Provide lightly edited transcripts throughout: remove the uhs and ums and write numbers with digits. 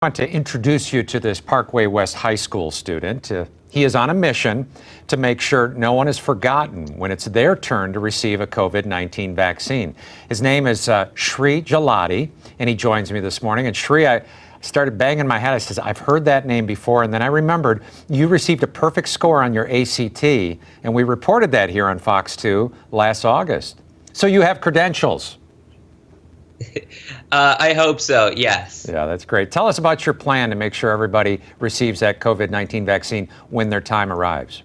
I want to introduce you to this Parkway West High School student. He is on a mission to make sure no one is forgotten when it's their turn to receive a COVID-19 vaccine. His name is Shri Jalati, and he joins me this morning. And Shri, I started banging my head. I said, I've heard that name before. And then I remembered you received a perfect score on your ACT, and we reported that here on Fox 2 last August. So you have credentials. I hope so, yes. Yeah, that's great. Tell us about your plan to make sure everybody receives that COVID-19 vaccine when their time arrives.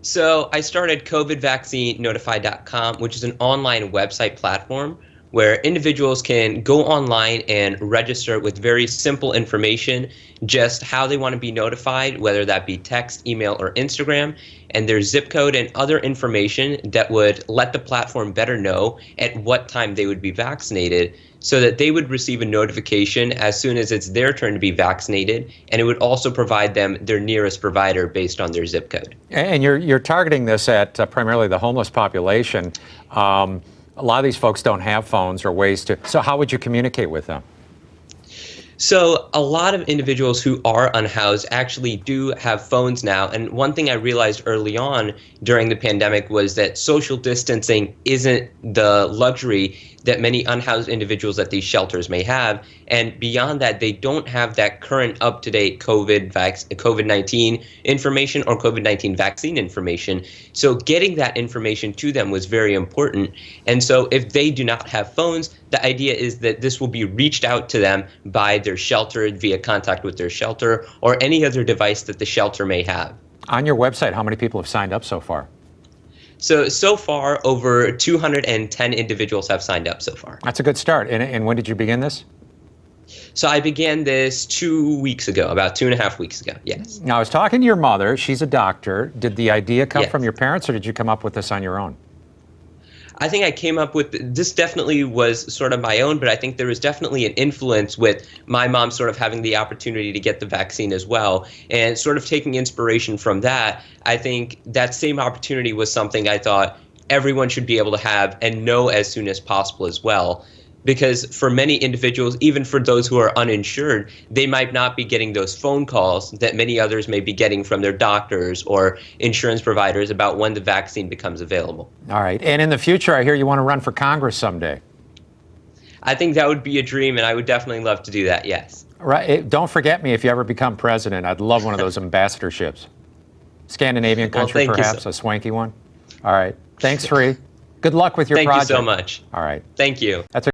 So I started covidvaccinenotify.com, which is an online website platform where individuals can go online and register with very simple information, just how they want to be notified, whether that be text, email, or Instagram, and their zip code and other information that would let the platform better know at what time they would be vaccinated, so that they would receive a notification as soon as it's their turn to be vaccinated, and it would also provide them their nearest provider based on their zip code. And you're targeting this at primarily the homeless population. A lot of these folks don't have phones or ways to, so how would you communicate with them? So a lot of individuals who are unhoused actually do have phones now. And one thing I realized early on during the pandemic was that social distancing isn't the luxury that many unhoused individuals at these shelters may have. And beyond that, they don't have that current up-to-date COVID-19 information or COVID-19 vaccine information. So getting that information to them was very important. And so if they do not have phones, the idea is that this will be reached out to them by their shelter via contact with their shelter or any other device that the shelter may have. On your website, how many people have signed up so far? So far, over 210 individuals have signed up so far. That's a good start. And when did you begin this? So I began this 2 weeks ago, about 2.5 weeks ago, yes. Now, I was talking to your mother. She's a doctor. Did the idea come Yes. from your parents, or did you come up with this on your own? I think I came up with, this definitely was sort of my own, but I think there was definitely an influence with my mom sort of having the opportunity to get the vaccine as well. And sort of taking inspiration from that, I think that same opportunity was something I thought everyone should be able to have and know as soon as possible as well. Because for many individuals, even for those who are uninsured, they might not be getting those phone calls that many others may be getting from their doctors or insurance providers about when the vaccine becomes available. All right. And in the future, I hear you want to run for Congress someday. I think that would be a dream, and I would definitely love to do that, yes. Right. Don't forget me if you ever become president. I'd love one of those ambassadorships. Scandinavian country, well, perhaps, a swanky one. All right. Thanks, Sri. Good luck with your project. Thank you so much. All right. Thank you. That's a